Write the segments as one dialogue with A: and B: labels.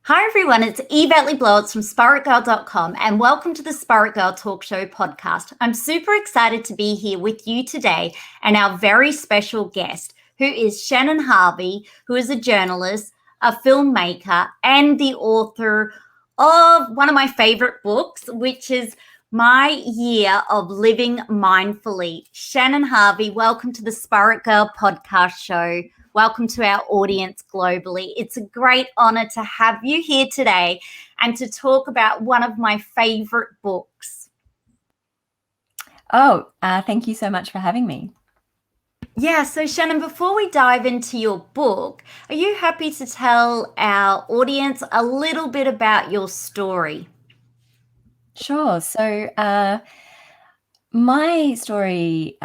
A: Hi everyone, it's Yvette Le Blowitz from SpiritGirl.com and welcome to the Spirit Girl Talk Show podcast. I'm super excited to be here with you today and our very special guest, who is Shannon Harvey, who is a journalist, a filmmaker, and the author of one of my favorite books, which is My Year of Living Mindfully. Shannon Harvey, welcome to the Spirit Girl podcast show. Welcome to our audience globally. It's a great honor to have you here today and to talk about one of my favorite books.
B: Thank you so much for having me.
A: Yeah, so Shannon, before we dive into your book, are you happy to tell our audience a little bit about your story?
B: Sure. So my story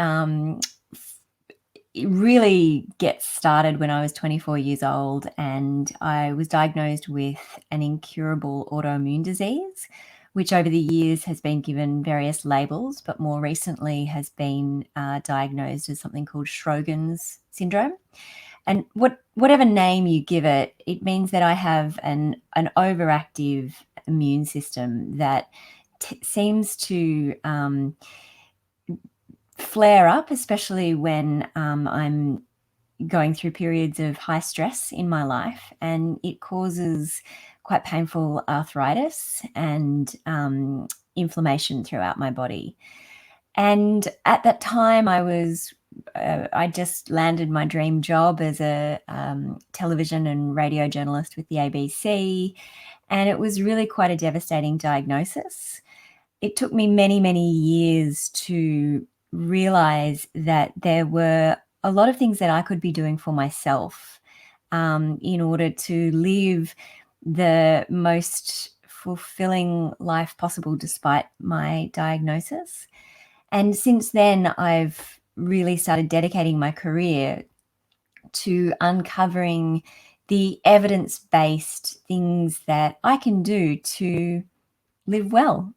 B: really gets started when I was 24 years old, and I was diagnosed with an incurable autoimmune disease, which over the years has been given various labels, but more recently has been diagnosed as something called Sjogren's syndrome. And whatever name you give it, it means that I have an overactive immune system that seems to flare up, especially when I'm going through periods of high stress in my life, and it causes quite painful arthritis and inflammation throughout my body. And at that time, I just landed my dream job as a television and radio journalist with the ABC, and it was really quite a devastating diagnosis. It took me many, many years to realize that there were a lot of things that I could be doing for myself in order to live the most fulfilling life possible despite my diagnosis. And since then, I've really started dedicating my career to uncovering the evidence-based things that I can do to live well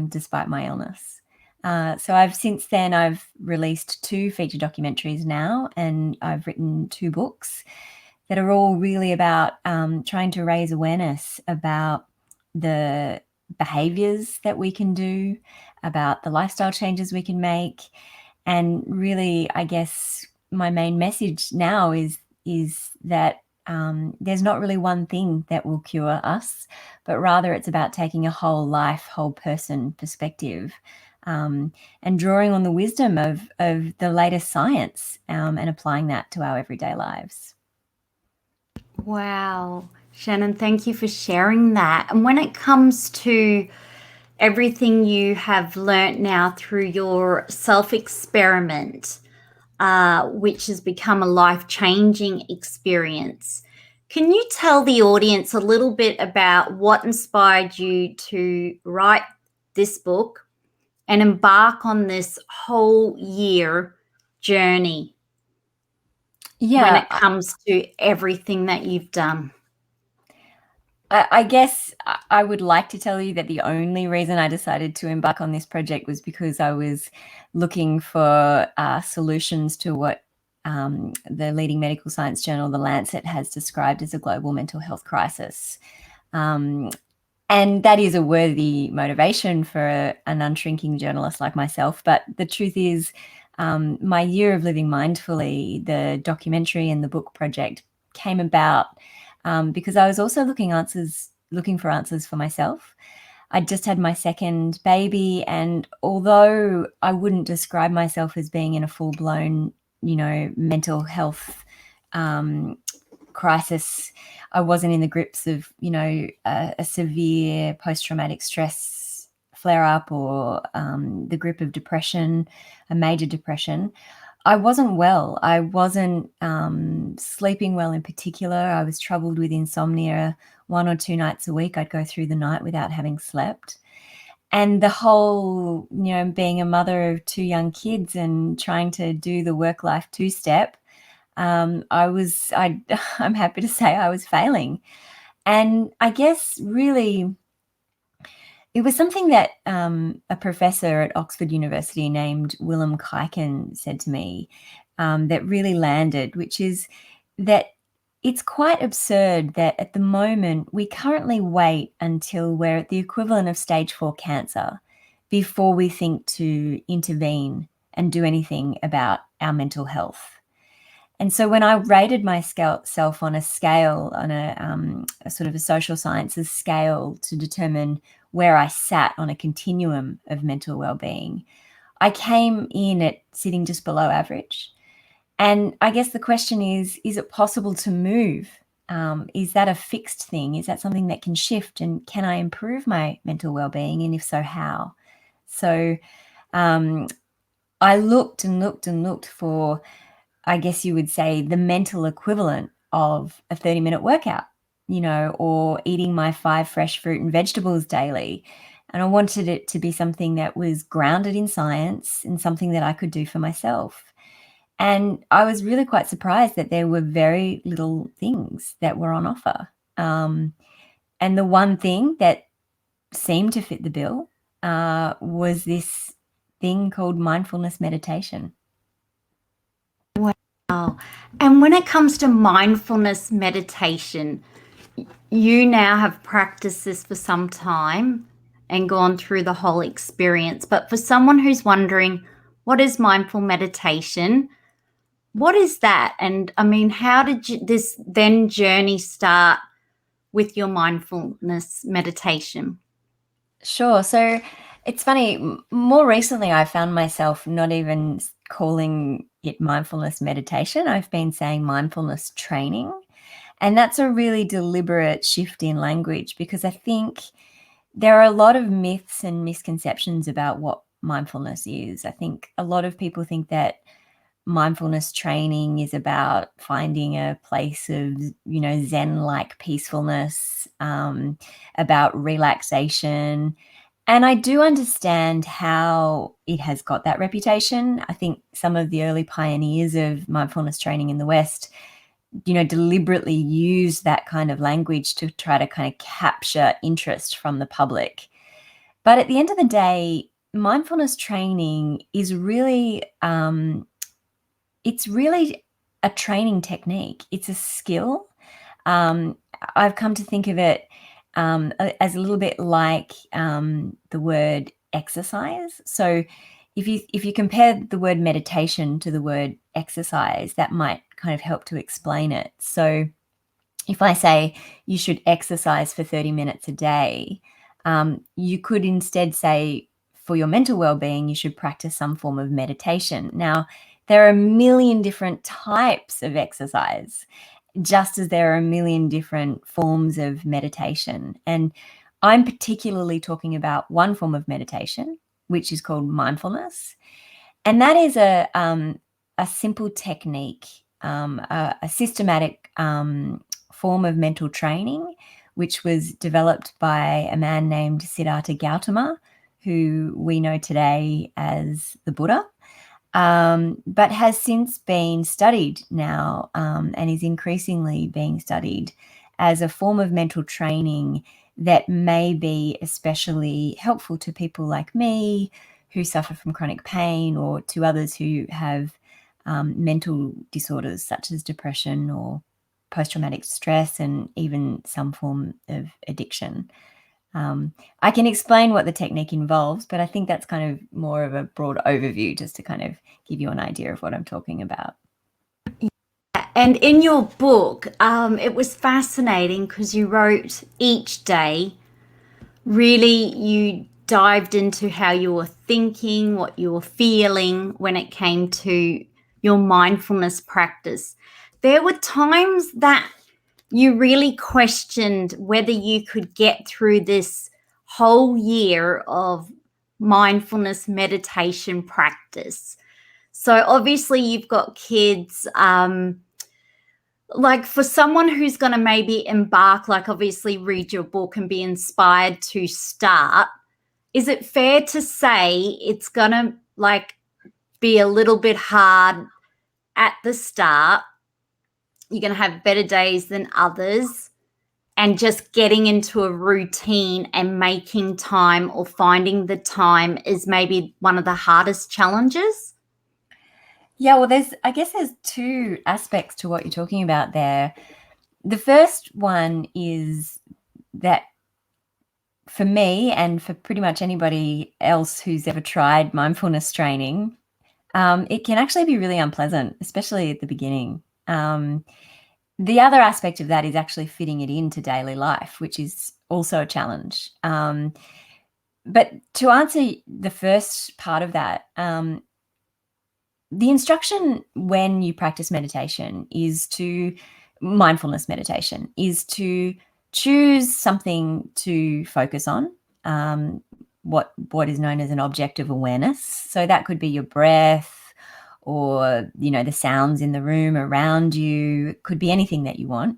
B: despite my illness. So I've released 2 feature documentaries now, and I've written 2 books that are all really about trying to raise awareness about the behaviors that we can do, about the lifestyle changes we can make. And really, I guess my main message now is that there's not really one thing that will cure us, but rather it's about taking a whole life, whole person perspective, and drawing on the wisdom of the latest science and applying that to our everyday lives.
A: Wow. Shannon, thank you for sharing that. And when it comes to everything you have learnt now through your self-experiment, which has become a life-changing experience, can you tell the audience a little bit about what inspired you to write this book and embark on this whole year journey when it comes to everything that you've done?
B: I guess I would like to tell you that the only reason I decided to embark on this project was because I was looking for solutions to what the leading medical science journal, The Lancet, has described as a global mental health crisis. And that is a worthy motivation for an unshrinking journalist like myself. But the truth is, My Year of Living Mindfully, the documentary and the book project, came about because I was also looking for answers for myself. I'd just had my second baby, and although I wouldn't describe myself as being in a full-blown, mental health crisis, I wasn't in the grips of, a severe post-traumatic stress flare-up or the grip of depression, a major depression. I wasn't well. I wasn't sleeping well in particular. I was troubled with insomnia. 1 or 2 nights a week, I'd go through the night without having slept. And the whole, being a mother of 2 young kids and trying to do the work-life two-step, I'm happy to say I was failing. And I guess really it was something that a professor at Oxford University named Willem Kuyken said to me that really landed, which is that it's quite absurd that at the moment we currently wait until we're at the equivalent of stage 4 cancer before we think to intervene and do anything about our mental health. And so when I rated myself on a scale, on a sort of a social sciences scale to determine where I sat on a continuum of mental well-being, I came in at sitting just below average. And I guess the question is it possible to move? Is that a fixed thing? Is that something that can shift? And can I improve my mental well-being? And if so, how? So I looked and looked and looked for, I guess you would say, the mental equivalent of a 30-minute workout, or eating my 5 fresh fruit and vegetables daily. And I wanted it to be something that was grounded in science and something that I could do for myself. And I was really quite surprised that there were very little things that were on offer. And the one thing that seemed to fit the bill was this thing called mindfulness meditation.
A: Wow. And when it comes to mindfulness meditation, you now have practiced this for some time and gone through the whole experience. But for someone who's wondering, what is mindful meditation? What is that? And I mean, how did this then journey start with your mindfulness meditation?
B: Sure. So it's funny, more recently I found myself not even calling it mindfulness meditation. I've been saying mindfulness training. And that's a really deliberate shift in language, because I think there are a lot of myths and misconceptions about what mindfulness is. I think a lot of people think that mindfulness training is about finding a place of, Zen-like peacefulness, about relaxation. And I do understand how it has got that reputation. I think some of the early pioneers of mindfulness training in the West, deliberately used that kind of language to try to kind of capture interest from the public. But at the end of the day, mindfulness training is really, it's really a training technique. It's a skill. I've come to think of it as a little bit like the word exercise. So if you compare the word meditation to the word exercise, that might kind of help to explain it. So if I say you should exercise for 30 minutes a day, you could instead say for your mental well-being, you should practice some form of meditation. Now, there are a million different types of exercise, just as there are a million different forms of meditation. And I'm particularly talking about one form of meditation, which is called mindfulness. And that is a simple technique, a systematic form of mental training, which was developed by a man named Siddhartha Gautama, who we know today as the Buddha. But has since been studied now and is increasingly being studied as a form of mental training that may be especially helpful to people like me who suffer from chronic pain, or to others who have mental disorders such as depression or post-traumatic stress, and even some form of addiction. I can explain what the technique involves, but I think that's kind of more of a broad overview just to kind of give you an idea of what I'm talking about.
A: And in your book, it was fascinating because you wrote each day, really you dived into how you were thinking, what you were feeling when it came to your mindfulness practice. There were times that you really questioned whether you could get through this whole year of mindfulness meditation practice. So obviously you've got kids, like for someone who's going to maybe embark, like obviously read your book and be inspired to start, is it fair to say it's going to like be a little bit hard at the start? You're going to have better days than others, and just getting into a routine and making time or finding the time is maybe one of the hardest challenges?
B: Yeah, well, I guess there's two aspects to what you're talking about there. the first one is that for me and for pretty much anybody else who's ever tried mindfulness training, it can actually be really unpleasant, especially at the beginning. The other aspect of that is actually fitting it into daily life, which is also a challenge. But to answer the first part of that, the instruction when you practice meditation mindfulness meditation is to choose something to focus on, what is known as an object of awareness. So that could be your breath or, the sounds in the room around you. It could be anything that you want.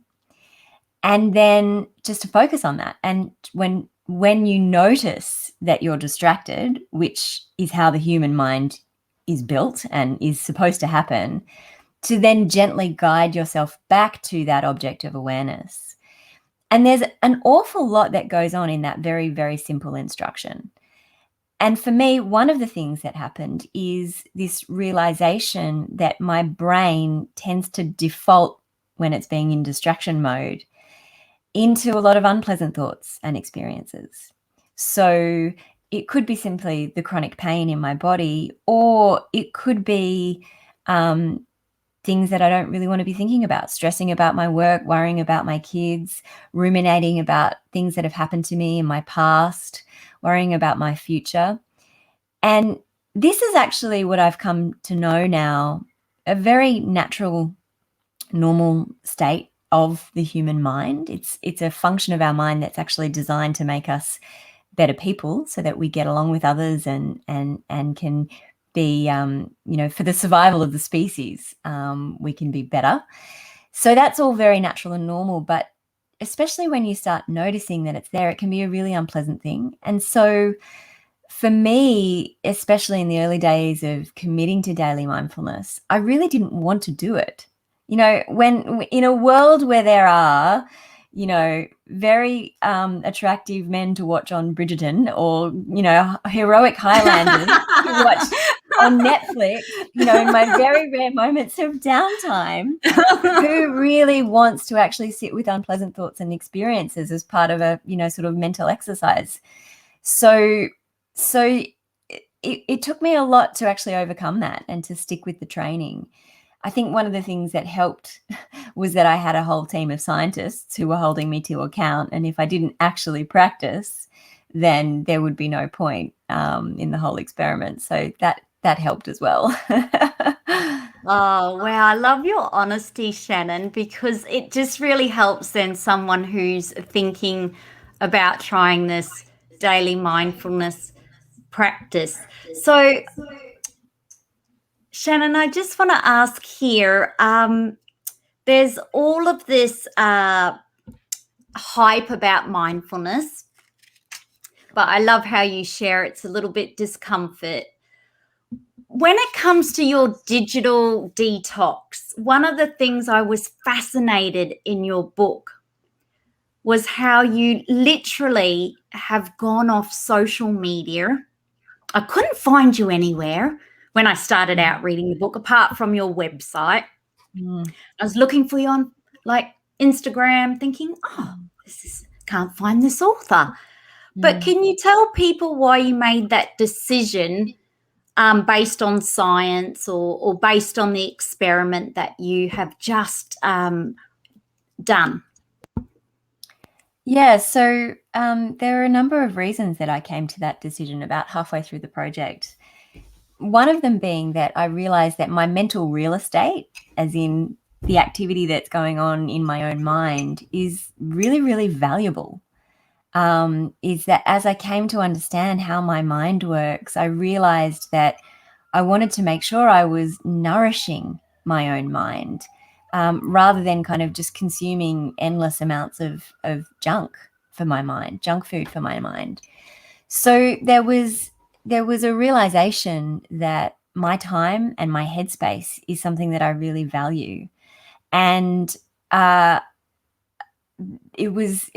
B: And then just to focus on that. And when you notice that you're distracted, which is how the human mind is built and is supposed to happen, to then gently guide yourself back to that object of awareness. And there's an awful lot that goes on in that very, very simple instruction. And for me, one of the things that happened is this realization that my brain tends to default when it's being in distraction mode into a lot of unpleasant thoughts and experiences. So it could be simply the chronic pain in my body, or it could be things that I don't really want to be thinking about, stressing about my work, worrying about my kids, ruminating about things that have happened to me in my past, worrying about my future. And this is actually what I've come to know now, a very natural, normal state of the human mind. It's a function of our mind that's actually designed to make us better people so that we get along with others and can be, for the survival of the species, we can be better. So that's all very natural and normal, but especially when you start noticing that it's there, it can be a really unpleasant thing. And so for me, especially in the early days of committing to daily mindfulness, I really didn't want to do it. When in a world where there are, very attractive men to watch on Bridgerton, or, heroic Highlanders to watch on Netflix, in my very rare moments of downtime, who really wants to actually sit with unpleasant thoughts and experiences as part of a, sort of mental exercise. So it took me a lot to actually overcome that and to stick with the training. I think one of the things that helped was that I had a whole team of scientists who were holding me to account. And if I didn't actually practice, then there would be no point in the whole experiment. So that helped as well.
A: Oh, wow. I love your honesty, Shannon, because it just really helps then someone who's thinking about trying this daily mindfulness practice. So, Shannon, I just want to ask here, there's all of this hype about mindfulness, but I love how you share it's a little bit discomfort. When it comes to your digital detox, one of the things I was fascinated in your book was how you literally have gone off social media. I couldn't find you anywhere when I started out reading the book, apart from your website. I was looking for you on like Instagram, thinking, can't find this author. But can you tell people why you made that decision based on science or based on the experiment that you have just done?
B: Yeah, so there are a number of reasons that I came to that decision about halfway through the project. One of them being that I realized that my mental real estate, as in the activity that's going on in my own mind, is really, really valuable. Is that as I came to understand how my mind works, I realized that I wanted to make sure I was nourishing my own mind, rather than kind of just consuming endless amounts of junk for my mind, junk food for my mind. So there was a realization that my time and my headspace is something that I really value. And it was,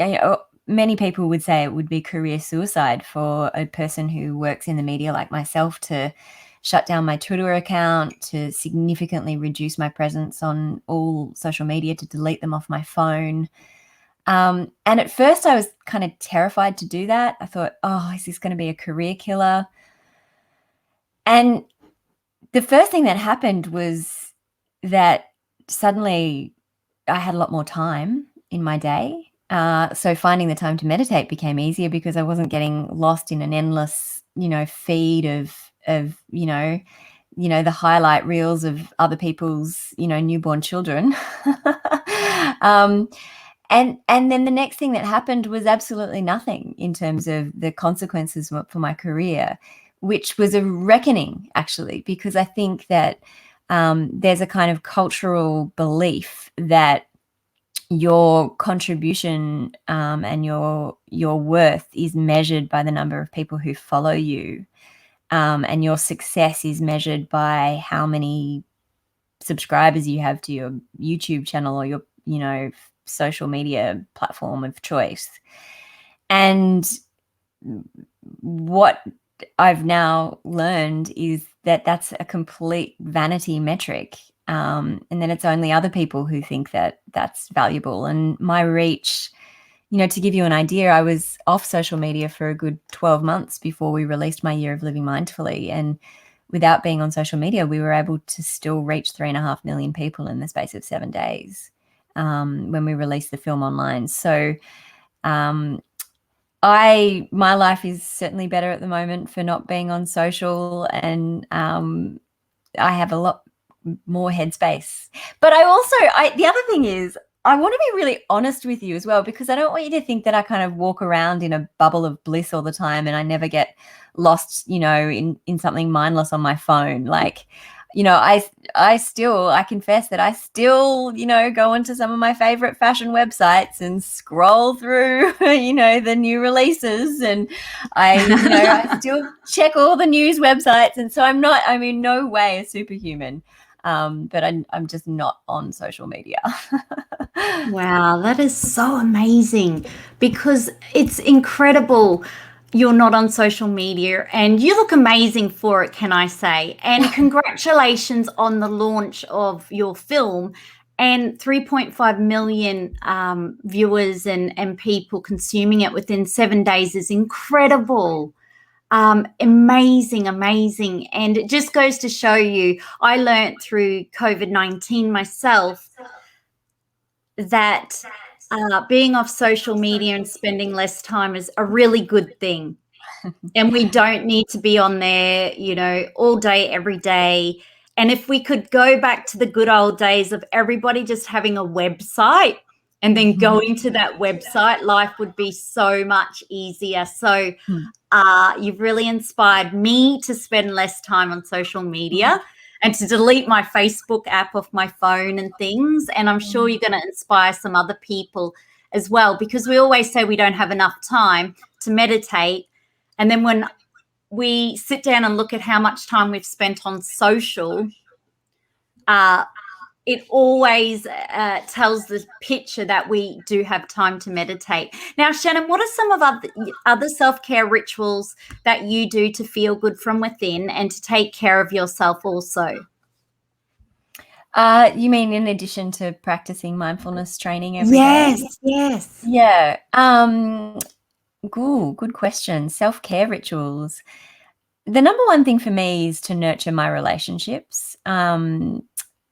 B: many people would say it would be career suicide for a person who works in the media like myself to shut down my Twitter account, to significantly reduce my presence on all social media, to delete them off my phone. And at first I was kind of terrified to do that. I thought, oh, is this going to be a career killer? And the first thing that happened was that suddenly I had a lot more time in my day. So finding the time to meditate became easier because I wasn't getting lost in an endless, feed of the highlight reels of other people's, newborn children. And then the next thing that happened was absolutely nothing in terms of the consequences for my career, which was a reckoning, actually, because I think that there's a kind of cultural belief that your contribution and your worth is measured by the number of people who follow you, and your success is measured by how many subscribers you have to your YouTube channel or your social media platform of choice. And what I've now learned is that that's a complete vanity metric, and then it's only other people who think that that's valuable. And my reach, to give you an idea, I was off social media for a good 12 months before we released my Year of Living Mindfully, and without being on social media, we were able to still reach 3.5 million people in the space of 7 days when we released the film online. So my life is certainly better at the moment for not being on social, and I have a lot more headspace. But the other thing is, I want to be really honest with you as well, because I don't want you to think that I kind of walk around in a bubble of bliss all the time and I never get lost, in something mindless on my phone. Like, I confess that I still, go into some of my favorite fashion websites and scroll through, the new releases, and I still check all the news websites. And so I'm in no way a superhuman. But I'm just not on social media.
A: Wow, that is so amazing, because it's incredible you're not on social media, and you look amazing for it, can I say? And congratulations on the launch of your film, and 3.5 million viewers and people consuming it within 7 days is incredible. Amazing. And it just goes to show you, I learned through COVID-19 myself that being off social media and spending less time is a really good thing. And we don't need to be on there, all day, every day. And if we could go back to the good old days of everybody just having a website and then going to that website, life would be so much easier. So you've really inspired me to spend less time on social media and to delete my Facebook app off my phone and things. And I'm sure you're going to inspire some other people as well, because we always say we don't have enough time to meditate. And then when we sit down and look at how much time we've spent on social, it always tells the picture that we do have time to meditate. Now, Shannon, what are some of other self-care rituals that you do to feel good from within and to take care of yourself also?
B: You mean in addition to practicing mindfulness training every day?
A: Yes.
B: Yeah. Good question. Self-care rituals. The number one thing for me is to nurture my relationships.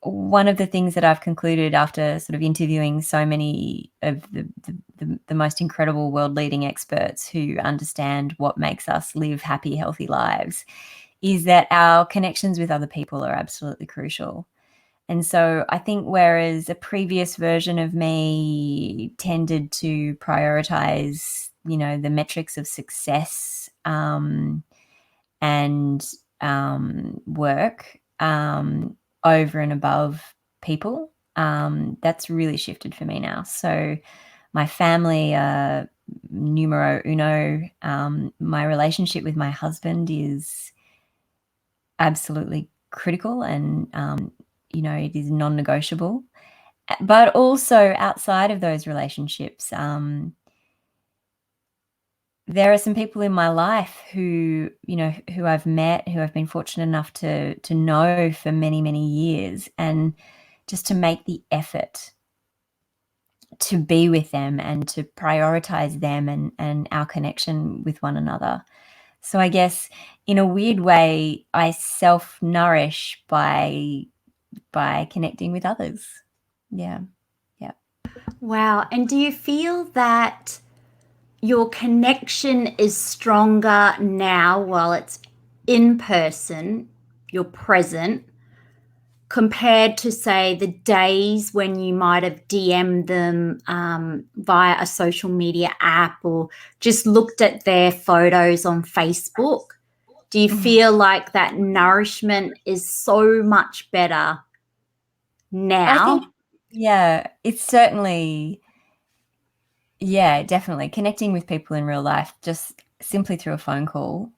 B: One of the things that I've concluded after sort of interviewing so many of the most incredible world-leading experts who understand what makes us live happy, healthy lives is that our connections with other people are absolutely crucial. And so I think whereas a previous version of me tended to prioritize, the metrics of success and work over and above people, that's really shifted for me now. So my family are numero uno. My relationship with my husband is absolutely critical, and it is non-negotiable. But also outside of those relationships, there are some people in my life who, you know, who I've met, who I've been fortunate enough to know for many, many years, and just to make the effort to be with them and to prioritize them and our connection with one another. So I guess in a weird way, I self-nourish by connecting with others. Yeah. Yeah.
A: Wow. And do you feel that your connection is stronger now while it's in person, you're present, compared to, say, the days when you might have DM'd them via a social media app or just looked at their photos on Facebook? Do you feel like that nourishment is so much better now?
B: I think, yeah, it's certainly, yeah, definitely connecting with people in real life, just simply through a phone call,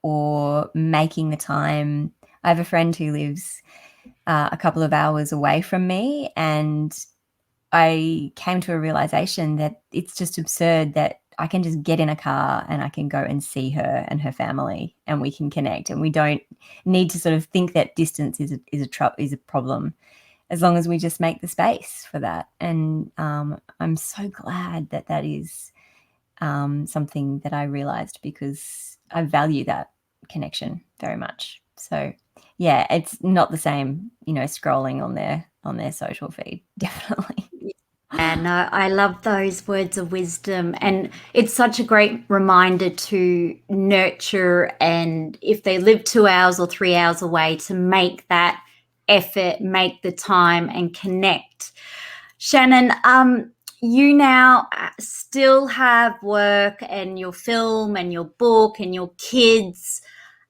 B: or making the time. I have a friend who lives a couple of hours away from me, and I came to a realization that it's just absurd that I can just get in a car and I can go and see her and her family, and we can connect, and we don't need to sort of think that distance is a problem, as long as we just make the space for that. And I'm so glad that that is something that I realized, because I value that connection very much. So yeah, it's not the same, you know, scrolling on their social feed. Definitely.
A: Yeah, no, I love those words of wisdom. And it's such a great reminder to nurture, and if they live 2 hours or 3 hours away, to make that effort, make the time and connect. Shannon, you now still have work and your film and your book and your kids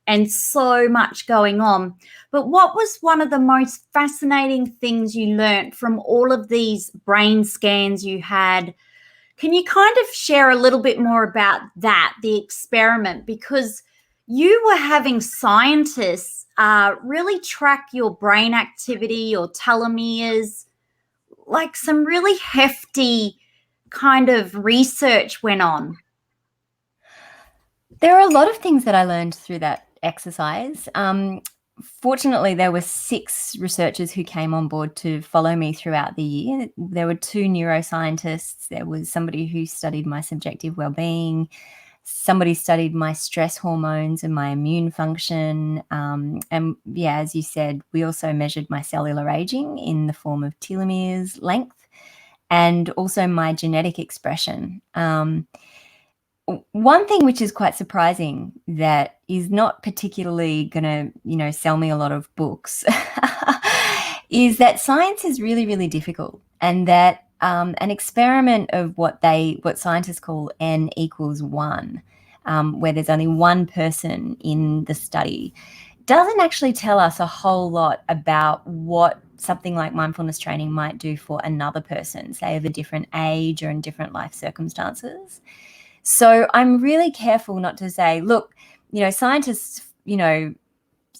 A: and so much going on. But what was one of the most fascinating things you learned from all of these brain scans you had? Can you kind of share a little bit more about that, the experiment? Because you were having scientists really track your brain activity, your telomeres, like some really hefty kind of research went on.
B: There are a lot of things that I learned through that exercise. Fortunately, there were 6 researchers who came on board to follow me throughout the year. There were 2 neuroscientists. There was somebody who studied my subjective wellbeing. Somebody studied my stress hormones and my immune function. And yeah, as you said, we also measured my cellular aging in the form of telomeres length, and also my genetic expression. One thing which is quite surprising, that is not particularly going to, you know, sell me a lot of books, is that science is really, really difficult, and that an experiment of what scientists call N equals 1, where there's only one person in the study, doesn't actually tell us a whole lot about what something like mindfulness training might do for another person, say of a different age or in different life circumstances. So I'm really careful not to say, look, you know, scientists, you know,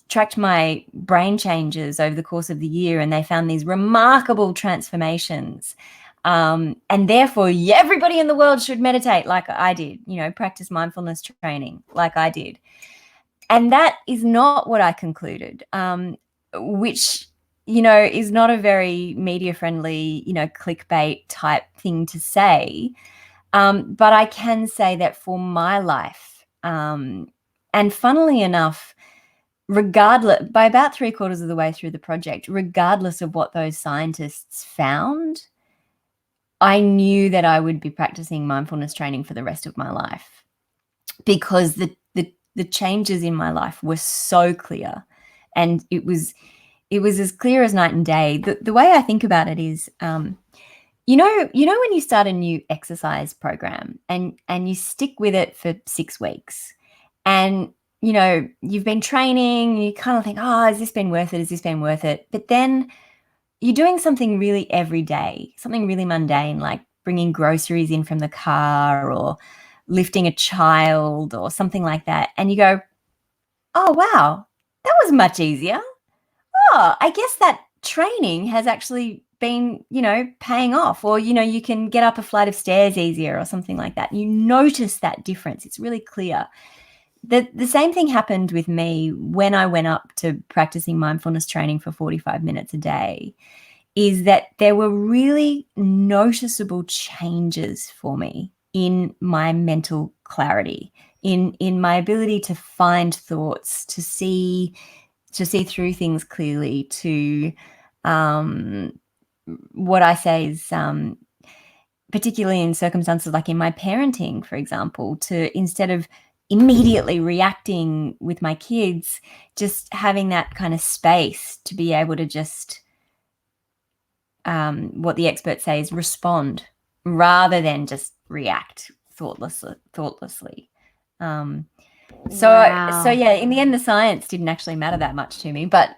B: tracked my brain changes over the course of the year and they found these remarkable transformations. And therefore, everybody in the world should meditate like I did, you know, practice mindfulness training like I did. And that is not what I concluded, which, you know, is not a very media friendly, you know, clickbait type thing to say. But I can say that for my life, and funnily enough, regardless, by about 3/4 of the way through the project, regardless of what those scientists found, I knew that I would be practicing mindfulness training for the rest of my life, because the changes in my life were so clear, and it was as clear as night and day. The way I think about it is, you know when you start a new exercise program and you stick with it for 6 weeks, and you know you've been training, you kind of think, oh, has this been worth it? Has this been worth it? But then you're doing something really everyday, something really mundane, like bringing groceries in from the car or lifting a child or something like that, and you go, oh wow, that was much easier. Oh, I guess that training has actually been, paying off, or, you can get up a flight of stairs easier or something like that. You notice that difference. It's really clear. The same thing happened with me when I went up to practicing mindfulness training for 45 minutes a day, is that there were really noticeable changes for me in my mental clarity, in my ability to find thoughts, to see through things clearly, to what I say is particularly in circumstances like in my parenting, for example, to, instead of immediately reacting with my kids, just having that kind of space to be able to just what the experts say is respond rather than just react thoughtlessly. So yeah, in the end, the science didn't actually matter that much to me, but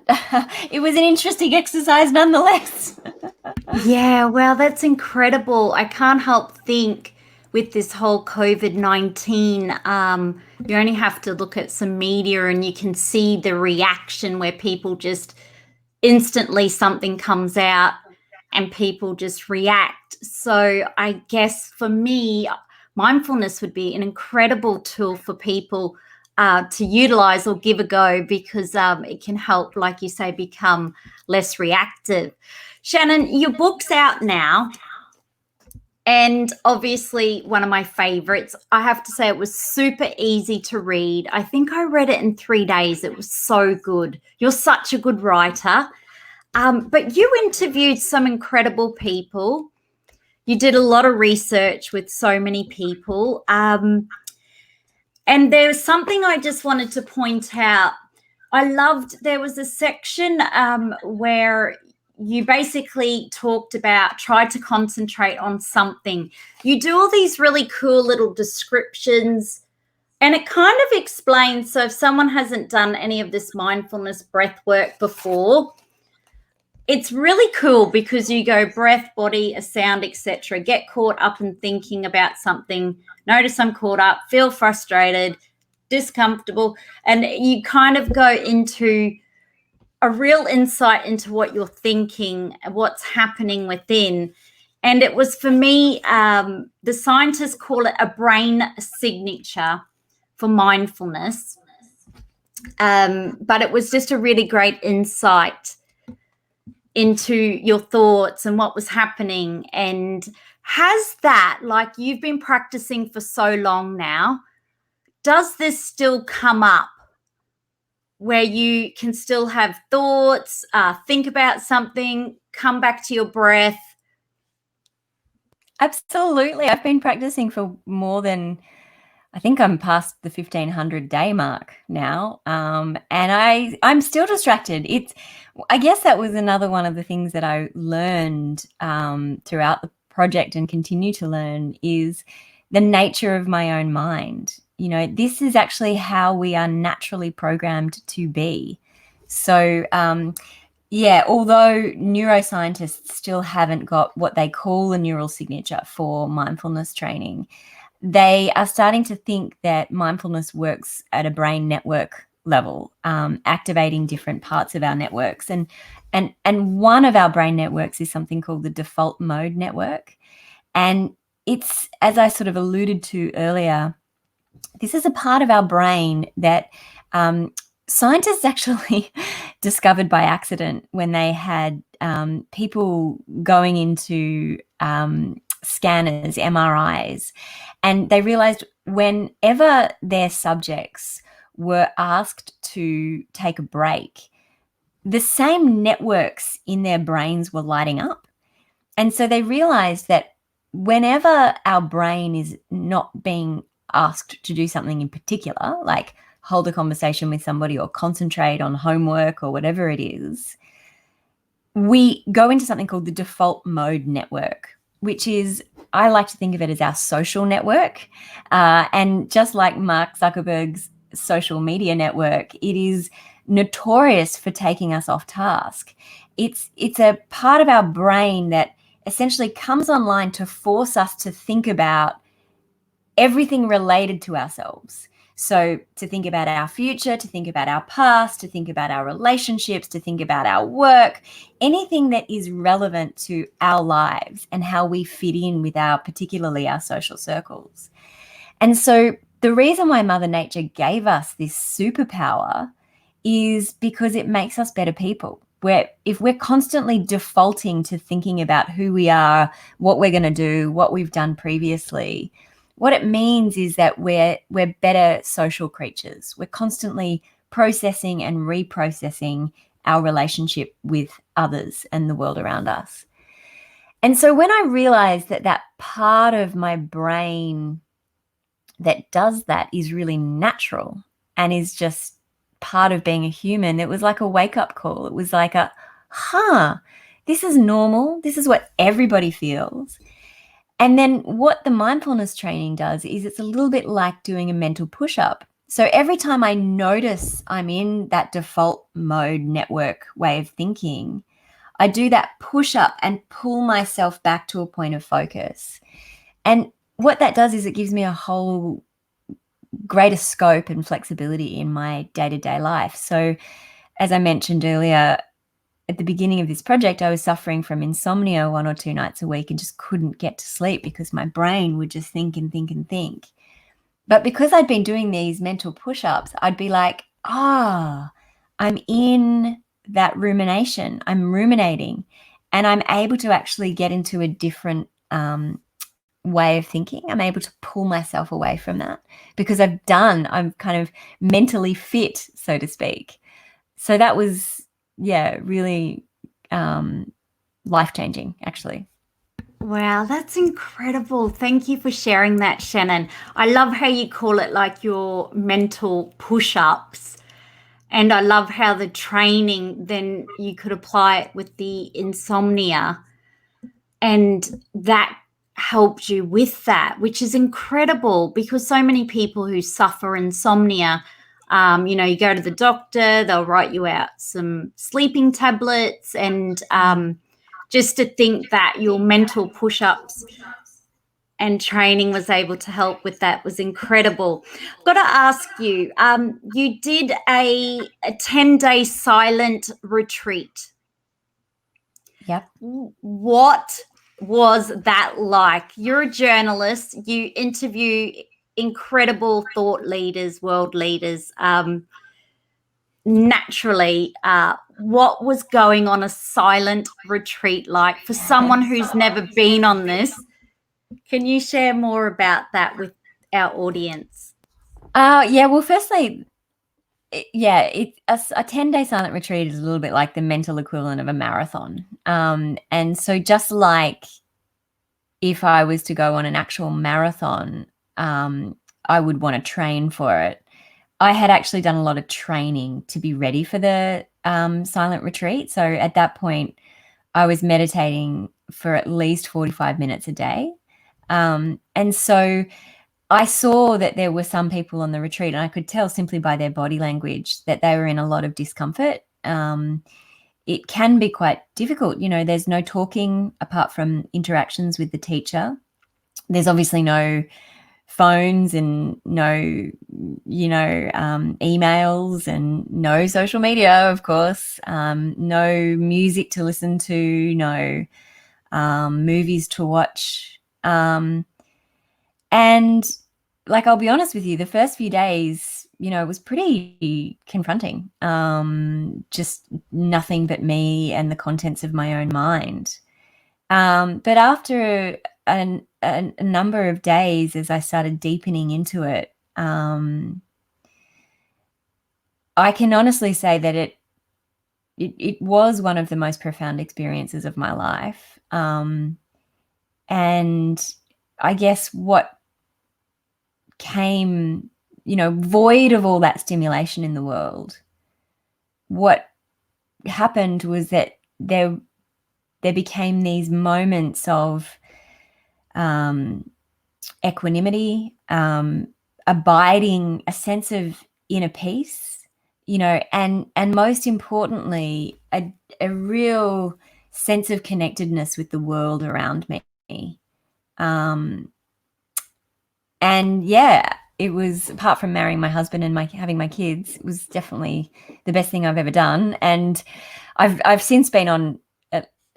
B: it was an interesting exercise nonetheless.
A: Yeah, well, that's incredible. I can't help think with this whole COVID-19, you only have to look at some media and you can see the reaction where people just instantly something comes out and people just react. So I guess for me, mindfulness would be an incredible tool for people to utilize or give a go, because it can help, like you say, become less reactive. Shannon, your book's out now, and obviously one of my favorites. I have to say, it was super easy to read. I think I read it in 3 days. It was so good. You're such a good writer. But you interviewed some incredible people. You did a lot of research with so many people. And there's something I just wanted to point out. I loved, there was a section where you basically talked about, tried to concentrate on something. You do all these really cool little descriptions, and it kind of explains, so if someone hasn't done any of this mindfulness breath work before, it's really cool because you go breath, body, a sound, etc. Get caught up in thinking about something. Notice I'm caught up, feel frustrated, discomfortable, and you kind of go into a real insight into what you're thinking, what's happening within. And it was, for me, the scientists call it a brain signature for mindfulness. But it was just a really great insight into your thoughts and what was happening. And has that, like, you've been practicing for so long now, does this still come up where you can still have thoughts, think about something, come back to your breath?
B: Absolutely. I've been practicing for more than, I think I'm past the 1500 day mark now. And I'm still distracted. I guess that was another one of the things that I learned throughout the project and continue to learn, is the nature of my own mind. This is actually how we are naturally programmed to be. So, although neuroscientists still haven't got what they call a neural signature for mindfulness training, they are starting to think that mindfulness works at a brain network level, activating different parts of our networks. And one of our brain networks is something called the default mode network. And it's, as I sort of alluded to earlier, this is a part of our brain that scientists actually discovered by accident when they had people going into scanners, MRIs, and they realized whenever their subjects were asked to take a break, the same networks in their brains were lighting up. And so they realized that whenever our brain is not being asked to do something in particular, like hold a conversation with somebody or concentrate on homework or whatever it is, we go into something called the default mode network, which is, I like to think of it as our social network. And just like Mark Zuckerberg's social media network, it is notorious for taking us off task. It's a part of our brain that essentially comes online to force us to think about everything related to ourselves. So to think about our future, to think about our past, to think about our relationships, to think about our work, anything that is relevant to our lives and how we fit in with particularly our social circles. And so the reason why Mother Nature gave us this superpower is because it makes us better people. If we're constantly defaulting to thinking about who we are, what we're going to do, what we've done previously, what it means is that we're better social creatures. We're constantly processing and reprocessing our relationship with others and the world around us. And so when I realized that part of my brain that does that is really natural and is just part of being a human, it was like a wake-up call. It was like this is normal. This is what everybody feels. And then what the mindfulness training does is it's a little bit like doing a mental push-up. So every time I notice I'm in that default mode network way of thinking, I do that push-up and pull myself back to a point of focus. And what that does is it gives me a whole greater scope and flexibility in my day-to-day life. So as I mentioned earlier, at the beginning of this project, I was suffering from insomnia 1 or 2 nights a week and just couldn't get to sleep because my brain would just think and think and think. But because I'd been doing these mental push-ups, I'd be like, I'm in that rumination. I'm ruminating, and I'm able to actually get into a different way of thinking. I'm able to pull myself away from that because I'm kind of mentally fit, so to speak. So that was, really life-changing, actually.
A: Wow, that's incredible. Thank you for sharing that, Shannon. I love how you call it like your mental push-ups. And I love how the training, then you could apply it with the insomnia. And that helped you with that, which is incredible because so many people who suffer insomnia, you go to the doctor, they'll write you out some sleeping tablets, and just to think that your mental push-ups and training was able to help with that was incredible. I've got to ask you, you did a 10-day silent retreat.
B: Yep.
A: What was that like? You're a journalist. You interview incredible thought leaders, world leaders. Naturally, what was going on a silent retreat like for someone who's never been on this? Can you share more about that with our audience?
B: Well, firstly, a 10-day silent retreat is a little bit like the mental equivalent of a marathon. And so just like if I was to go on an actual marathon, I would want to train for it. I had actually done a lot of training to be ready for the silent retreat. So at that point, I was meditating for at least 45 minutes a day. And so I saw that there were some people on the retreat, and I could tell simply by their body language that they were in a lot of discomfort. It can be quite difficult. There's no talking apart from interactions with the teacher. There's obviously no phones and no, emails and no social media, of course, no music to listen to, no movies to watch. And like, I'll be honest with you, the first few days, it was pretty confronting. Just nothing but me and the contents of my own mind. But after a number of days, as I started deepening into it, I can honestly say that it was one of the most profound experiences of my life. And I guess what came, void of all that stimulation in the world, what happened was that there became these moments of equanimity, abiding, a sense of inner peace, and most importantly, a real sense of connectedness with the world around me. And it was, apart from marrying my husband and having my kids, it was definitely the best thing I've ever done. And I've since been on,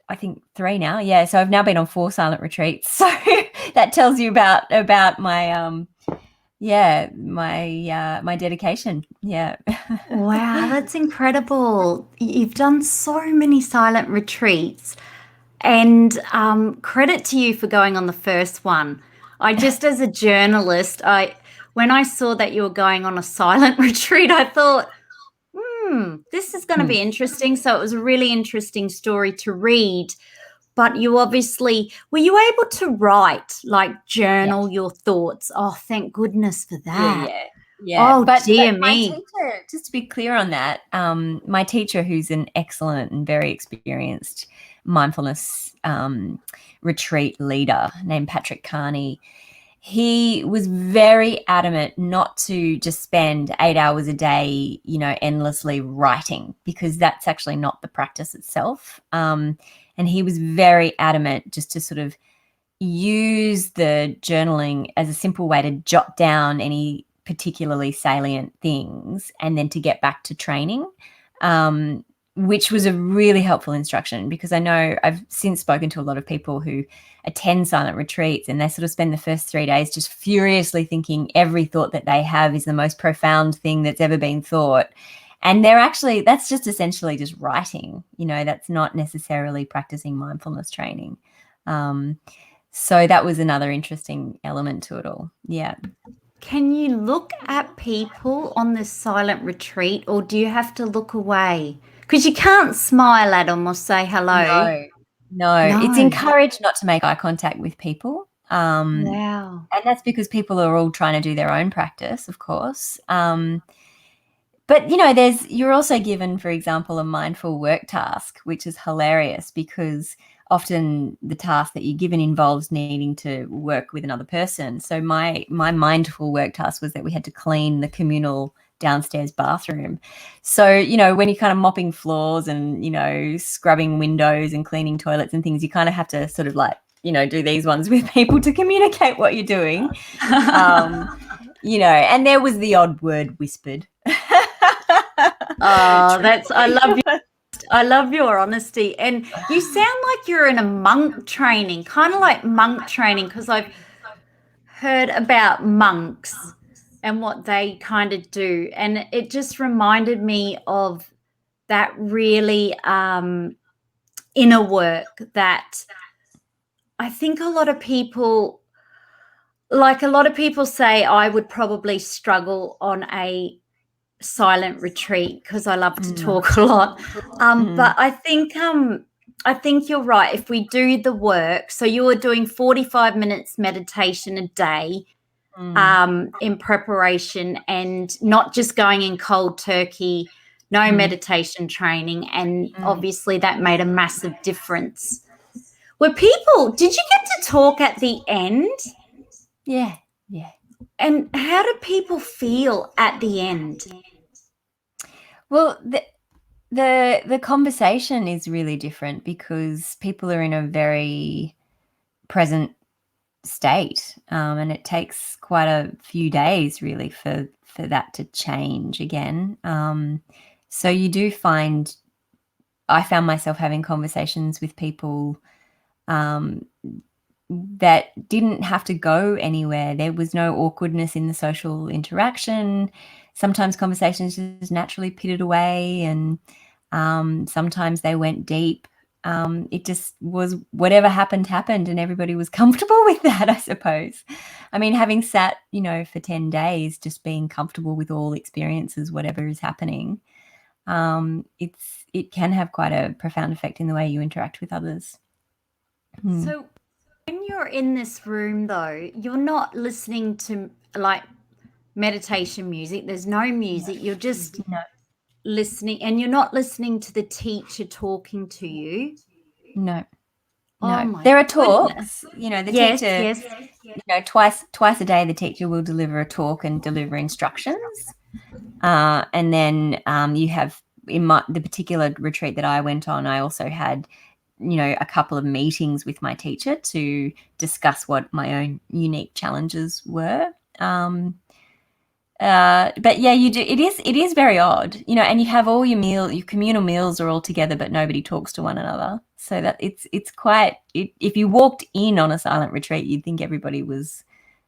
B: I think 3 now. Yeah. So I've now been on 4 silent retreats. So that tells you about my, my dedication. Yeah.
A: Wow, that's incredible. You've done so many silent retreats, and credit to you for going on the first one. I just, as a journalist, when I saw that you were going on a silent retreat, I thought, this is going to be interesting. So it was a really interesting story to read. But you obviously, were you able to write, like journal your thoughts? Oh, thank goodness for that.
B: Yeah.
A: Oh,
B: but
A: dear
B: my
A: me.
B: teacher, just to be clear on that, my teacher, who's an excellent and very experienced mindfulness retreat leader named Patrick Carney, he was very adamant not to just spend 8 hours a day, endlessly writing, because that's actually not the practice itself. And he was very adamant just to sort of use the journaling as a simple way to jot down any particularly salient things and then to get back to training, which was a really helpful instruction, because I know I've since spoken to a lot of people who attend silent retreats and they sort of spend the first 3 days just furiously thinking every thought that they have is the most profound thing that's ever been thought. And that's just essentially just writing, that's not necessarily practicing mindfulness training. So that was another interesting element to it all. Yeah.
A: Can you look at people on this silent retreat, or do you have to look away? Because you can't smile at them or say hello.
B: No. It's encouraged not to make eye contact with people.
A: Wow.
B: And that's because people are all trying to do their own practice, of course. But, you're also given, for example, a mindful work task, which is hilarious, because often the task that you're given involves needing to work with another person. So my mindful work task was that we had to clean the communal downstairs bathroom. So, when you're kind of mopping floors and, scrubbing windows and cleaning toilets and things, you kind of have to sort of do these ones with people to communicate what you're doing. And there was the odd word whispered.
A: I love your honesty. And you sound like you're in a monk training, kind of like monk training, because I've heard about monks and what they kind of do. And it just reminded me of that really inner work that I think a lot of people say I would probably struggle on a silent retreat because I love to talk a lot. But I think you're right. If we do the work, so you were doing 45 minutes meditation a day in preparation, and not just going in cold turkey, no meditation training, and obviously that made a massive difference. Did you get to talk at the end?
B: Yeah.
A: And how do people feel at the end?
B: Well, the conversation is really different because people are in a very present state, and it takes quite a few days really for that to change again. So you do find, I found myself having conversations with people that didn't have to go anywhere. There was no awkwardness in the social interaction. Sometimes conversations just naturally pitted away, and sometimes they went deep. It just was whatever happened, and everybody was comfortable with that, I suppose. I mean, having sat, for 10 days, just being comfortable with all experiences, whatever is happening, it can have quite a profound effect in the way you interact with others.
A: So when you're in this room, though, you're not listening to like meditation music. There's no music. You're just listening, and you're not listening to the teacher talking to you.
B: No.
A: Oh my
B: there are talks. The teacher.
A: Yes.
B: Twice a day, the teacher will deliver a talk and deliver instructions. And then you have, in the particular retreat that I went on, I also had, a couple of meetings with my teacher to discuss what my own unique challenges were. But yeah, you do. It is very odd, you know, and you have all your communal meals are all together, but nobody talks to one another. So that it's quite, if you walked in on a silent retreat, you'd think everybody was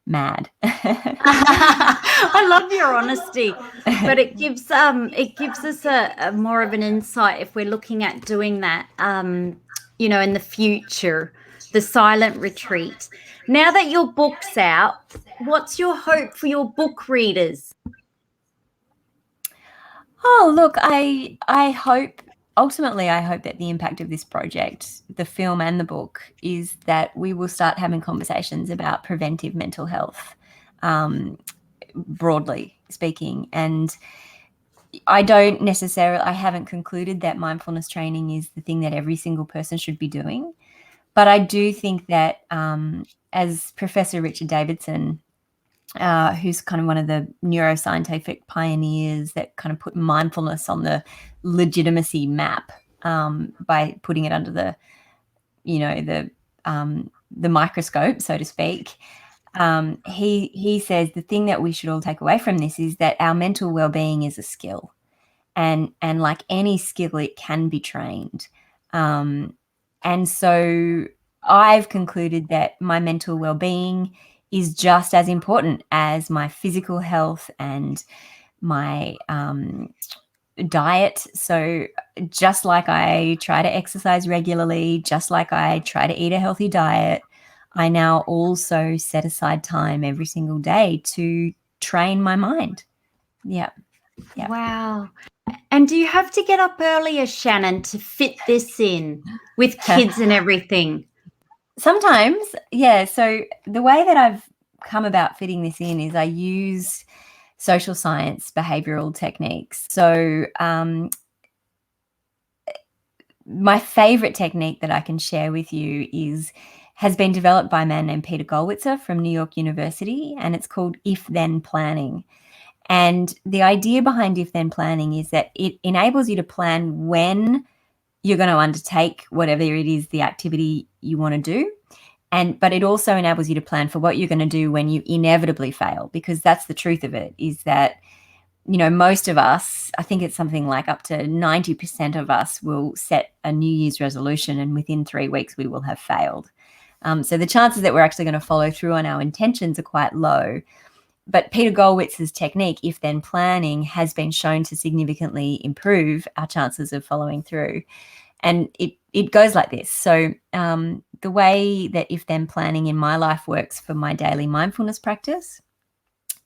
B: mad.
A: I love your honesty, but it gives us a more of an insight if we're looking at doing that, in the future, the silent retreat. Now that your book's out, what's your hope for your book readers?
B: Oh, look, I hope, ultimately, I hope that the impact of this project, the film and the book, is that we will start having conversations about preventive mental health, broadly speaking. And I haven't concluded that mindfulness training is the thing that every single person should be doing. But I do think that, as Professor Richard Davidson, who's kind of one of the neuroscientific pioneers that kind of put mindfulness on the legitimacy map, by putting it under the microscope, so to speak. He says the thing that we should all take away from this is that our mental well-being is a skill, and like any skill, it can be trained. And so I've concluded that my mental well-being is just as important as my physical health and my diet. So just like I try to exercise regularly, just like I try to eat a healthy diet, I now also set aside time every single day to train my mind. Yeah.
A: Wow. And do you have to get up earlier, Shannon, to fit this in with kids and everything?
B: Sometimes, yeah. So the way that I've come about fitting this in is I use social science behavioral techniques. So my favorite technique that I can share with you has been developed by a man named Peter Gollwitzer from New York University, and it's called if-then planning. And the idea behind if-then planning is that it enables you to plan when you're going to undertake whatever it is, the activity you want to do. But it also enables you to plan for what you're going to do when you inevitably fail, because that's the truth of it, is that, most of us, I think it's something like up to 90% of us will set a New Year's resolution, and within 3 weeks we will have failed. So the chances that we're actually going to follow through on our intentions are quite low. But Peter Gollwitz's technique, if-then planning, has been shown to significantly improve our chances of following through. And it goes like this. So the way that if-then planning in my life works for my daily mindfulness practice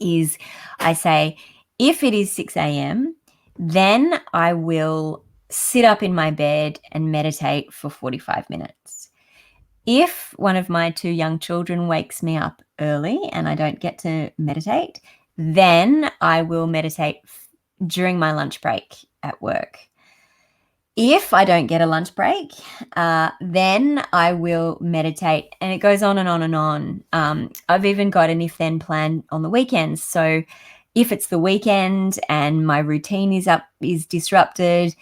B: is I say, if it is 6 a.m., then I will sit up in my bed and meditate for 45 minutes. If one of my 2 young children wakes me up early and I don't get to meditate, then I will meditate during my lunch break at work. If I don't get a lunch break, then I will meditate, and it goes on and on and on. I've even got an if-then plan on the weekends. So if it's the weekend and my routine is disrupted,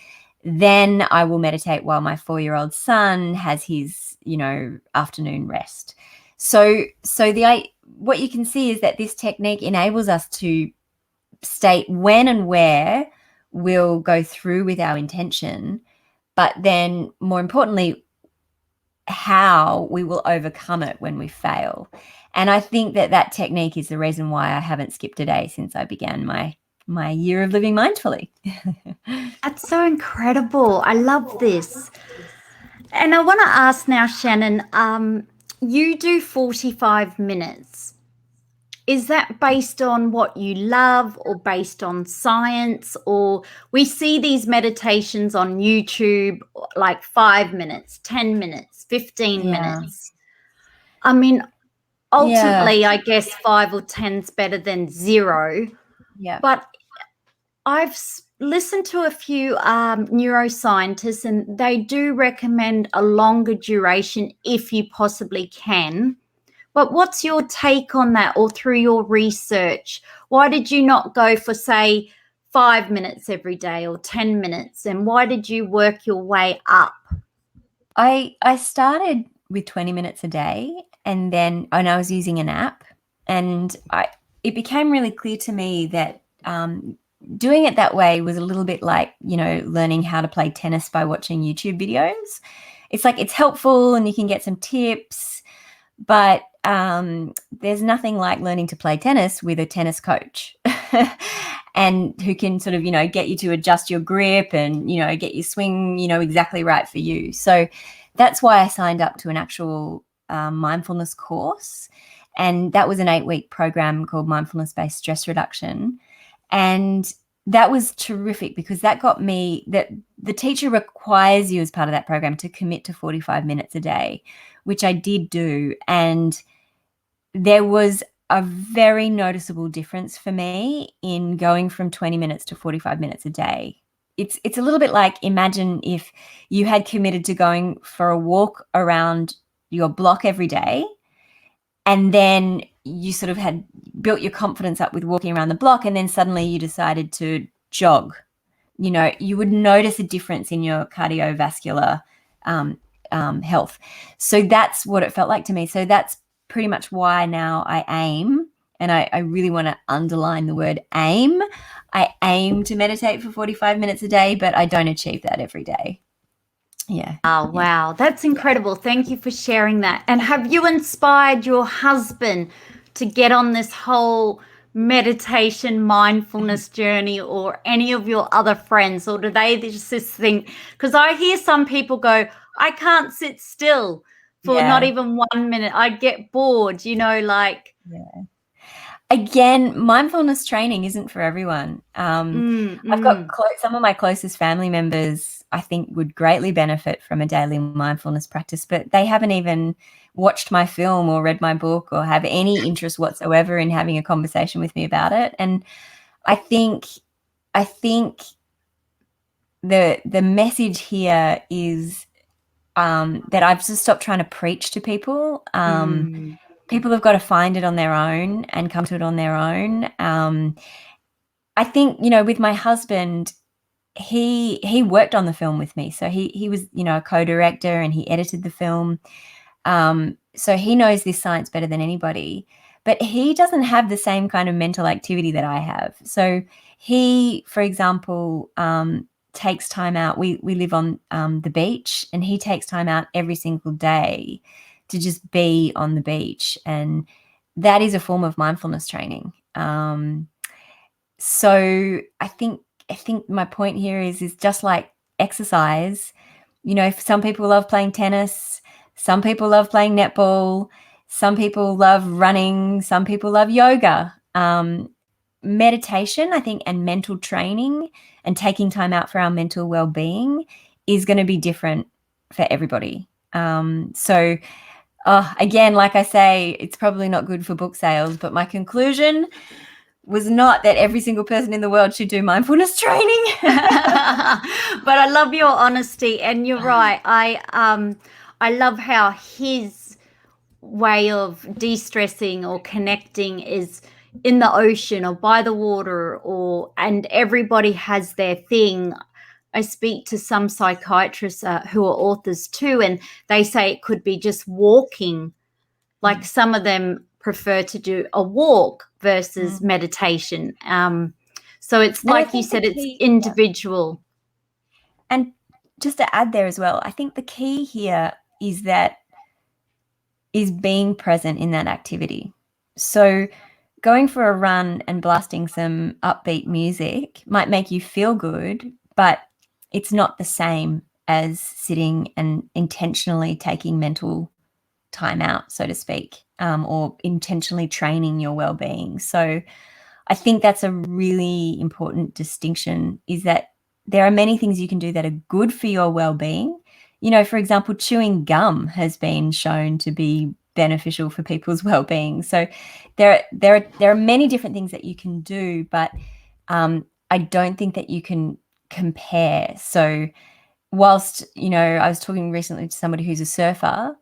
B: then I will meditate while my 4-year-old son has his, afternoon rest. So what you can see is that this technique enables us to state when and where we'll go through with our intention, but then more importantly, how we will overcome it when we fail. And I think that technique is the reason why I haven't skipped a day since I began my year of living mindfully.
A: That's so incredible. I love this. And I want to ask now, Shannon, you do 45 minutes. Is that based on what you love or based on science? Or we see these meditations on YouTube, like 5 minutes, 10 minutes, 15 minutes. I mean, ultimately, I guess 5 or 10's better than 0.
B: Yeah.
A: But I've listened to a few neuroscientists, and they do recommend a longer duration if you possibly can. But what's your take on that, or through your research? Why did you not go for, say, 5 minutes every day or 10 minutes? And why did you work your way up?
B: I started with 20 minutes a day, and I was using an app, and it became really clear to me that doing it that way was a little bit like, learning how to play tennis by watching YouTube videos. It's like, it's helpful and you can get some tips, but there's nothing like learning to play tennis with a tennis coach and who can sort of, get you to adjust your grip and, get your swing, exactly right for you. So that's why I signed up to an actual mindfulness course. And that was an 8-week program called Mindfulness-Based Stress Reduction. And that was terrific because that got me that the teacher requires you as part of that program to commit to 45 minutes a day, which I did do. And there was a very noticeable difference for me in going from 20 minutes to 45 minutes a day. It's a little bit like, imagine if you had committed to going for a walk around your block every day, and then you sort of had built your confidence up with walking around the block, and then suddenly you decided to jog. You would notice a difference in your cardiovascular health. So that's what it felt like to me. So that's pretty much why now I aim, and I really want to underline the word aim. I aim to meditate for 45 minutes a day, but I don't achieve that every day. Yeah.
A: Oh, wow. That's incredible. Thank you for sharing that. And have you inspired your husband to get on this whole meditation mindfulness journey, or any of your other friends? Or do they just think, because I hear some people go, I can't sit still for not even 1 minute. I get bored,
B: Again, mindfulness training isn't for everyone. I've got some of my closest family members, I think, would greatly benefit from a daily mindfulness practice, but they haven't even watched my film or read my book or have any interest whatsoever in having a conversation with me about it. And I think the message here is that I've just stopped trying to preach to people. People have got to find it on their own and come to it on their own. I think, with my husband, he worked on the film with me. So he was, a co-director, and he edited the film. So he knows this science better than anybody, but he doesn't have the same kind of mental activity that I have. So he, for example, takes time out. We live on the beach, and he takes time out every single day to just be on the beach. And that is a form of mindfulness training. So I think my point here is just like exercise. Some people love playing tennis, some people love playing netball, some people love running, some people love yoga. Meditation, I think, and mental training and taking time out for our mental well-being is going to be different for everybody. So again, like I say, it's probably not good for book sales, but my conclusion was not that every single person in the world should do mindfulness training.
A: But I love your honesty, and you're right. I love how his way of de-stressing or connecting is in the ocean or by the water, and everybody has their thing. I speak to some psychiatrists who are authors too, and they say it could be just walking. Like some of them prefer to do a walk versus meditation. So it's like you said, it's individual.
B: And just to add there as well, I think the key here is being present in that activity. So going for a run and blasting some upbeat music might make you feel good, but it's not the same as sitting and intentionally taking mental time out, so to speak, or intentionally training your well-being. So I think that's a really important distinction, is that there are many things you can do that are good for your well-being. For example, chewing gum has been shown to be beneficial for people's well-being. So there are many different things that you can do, but I don't think that you can compare. So whilst, I was talking recently to somebody who's a surfer,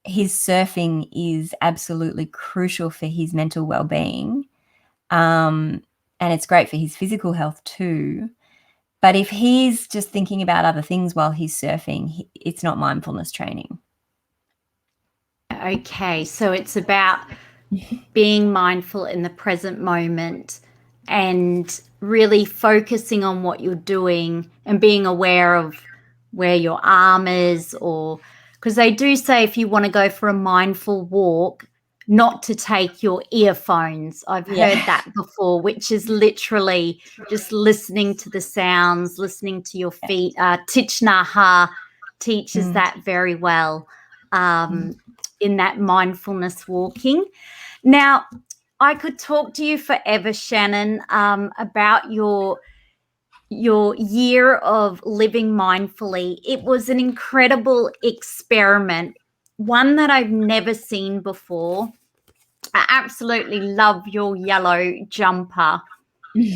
B: his surfing is absolutely crucial for his mental well-being. And it's great for his physical health too. But if he's just thinking about other things while he's surfing, it's not mindfulness training.
A: Okay, so it's about being mindful in the present moment and really focusing on what you're doing and being aware of where your arm is, or because they do say if you want to go for a mindful walk, not to take your earphones. I've heard that before, which is literally just listening to the sounds, listening to your feet. Thich Nhat Hanh teaches that very well in that mindfulness walking. Now, I could talk to you forever, Shannon, about your year of living mindfully. It was an incredible experiment, one that I've never seen before. I absolutely love your yellow jumper.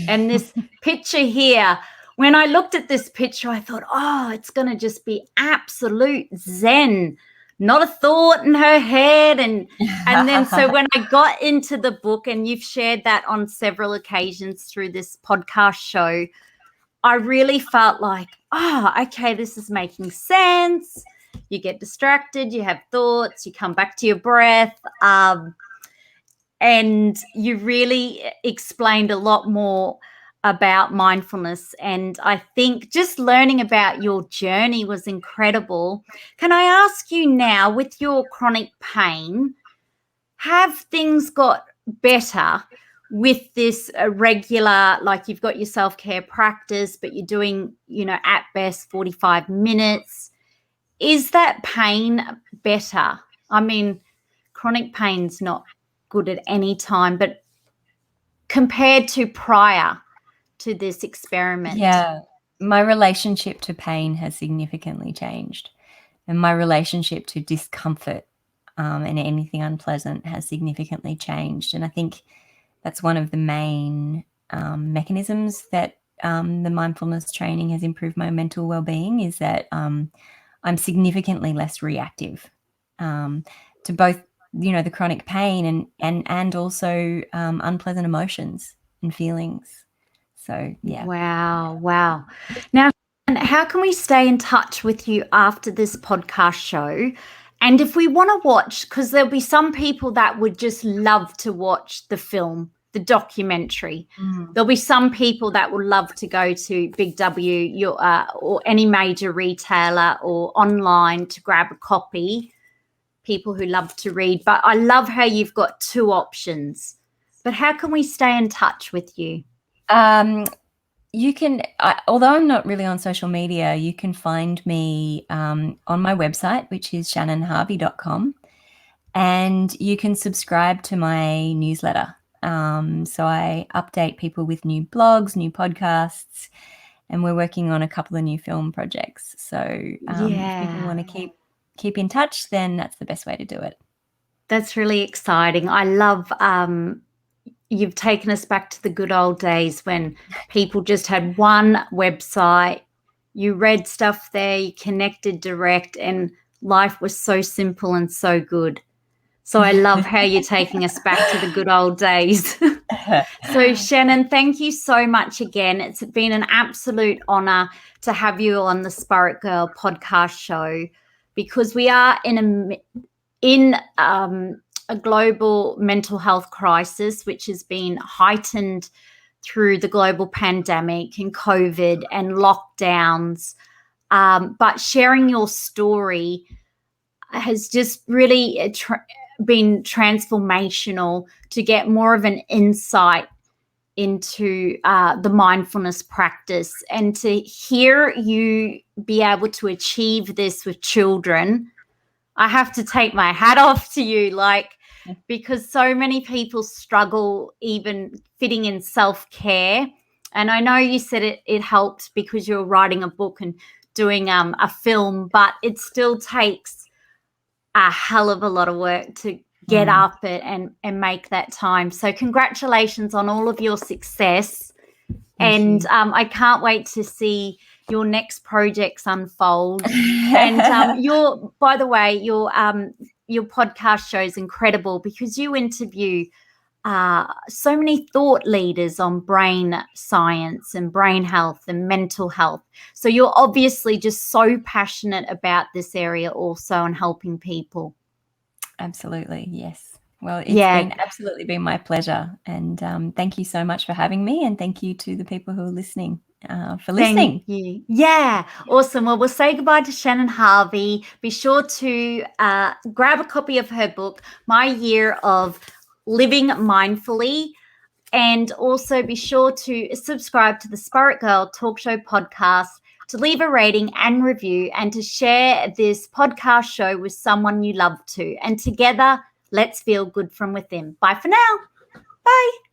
A: And this picture here, when I looked at this picture, I thought, oh, it's going to just be absolute zen. Not a thought in her head. And then so when I got into the book, and you've shared that on several occasions through this podcast show, I really felt like, oh, okay, this is making sense. You get distracted, you have thoughts, you come back to your breath. And you really explained a lot more about mindfulness. And I think just learning about your journey was incredible. Can I ask you now, with your chronic pain, have things got better with this regular, like you've got your self-care practice, but you're doing, at best 45 minutes. Is that pain better? I mean, chronic pain's not good at any time, but compared to prior to this experiment.
B: Yeah, my relationship to pain has significantly changed, and my relationship to discomfort and anything unpleasant has significantly changed. And I think that's one of the main mechanisms that the mindfulness training has improved my mental well-being, is that I'm significantly less reactive to both, the chronic pain and also unpleasant emotions and feelings. So, yeah.
A: Wow. Now, how can we stay in touch with you after this podcast show? And if we want to watch, because there'll be some people that would just love to watch the film, the documentary. There'll be some people that will love to go to Big W or any major retailer or online to grab a copy, people who love to read. But I love how you've got two options. But how can we stay in touch with you?
B: You can, although I'm not really on social media, you can find me on my website, which is shannonharvey.com, and you can subscribe to my newsletter. So I update people with new blogs, new podcasts, and we're working on a couple of new film projects. So if people want to keep in touch, then that's the best way to do it.
A: That's really exciting. I love you've taken us back to the good old days when people just had one website, you read stuff there, you connected direct, and life was so simple and so good. So I love how you're taking us back to the good old days. So Shannon, thank you so much again. It's been an absolute honor to have you on the Spirit Girl podcast show, because we are in a global mental health crisis, which has been heightened through the global pandemic and COVID and lockdowns. But sharing your story has just really been transformational to get more of an insight into the mindfulness practice, and to hear you be able to achieve this with children. I have to take my hat off to you, because so many people struggle even fitting in self-care. And I know you said it helped because you're writing a book and doing a film, but it still takes a hell of a lot of work to get up and make that time. So congratulations on all of your success. Thank you. I can't wait to see your next projects unfold. And by the way, your podcast show is incredible, because you interview so many thought leaders on brain science and brain health and mental health. So you're obviously just so passionate about this area also and helping people.
B: Absolutely, yes. Well, it's
A: Yeah.
B: absolutely been my pleasure. And thank you so much for having me. And thank you to the people who are listening for listening.
A: Thank you. Yeah, awesome. Well, we'll say goodbye to Shannon Harvey. Be sure to grab a copy of her book, My Year of Living Mindfully. And also be sure to subscribe to the Spirit Girl Talk Show podcast, to leave a rating and review, and to share this podcast show with someone you love to. And together, let's feel good from within. Bye for now. Bye.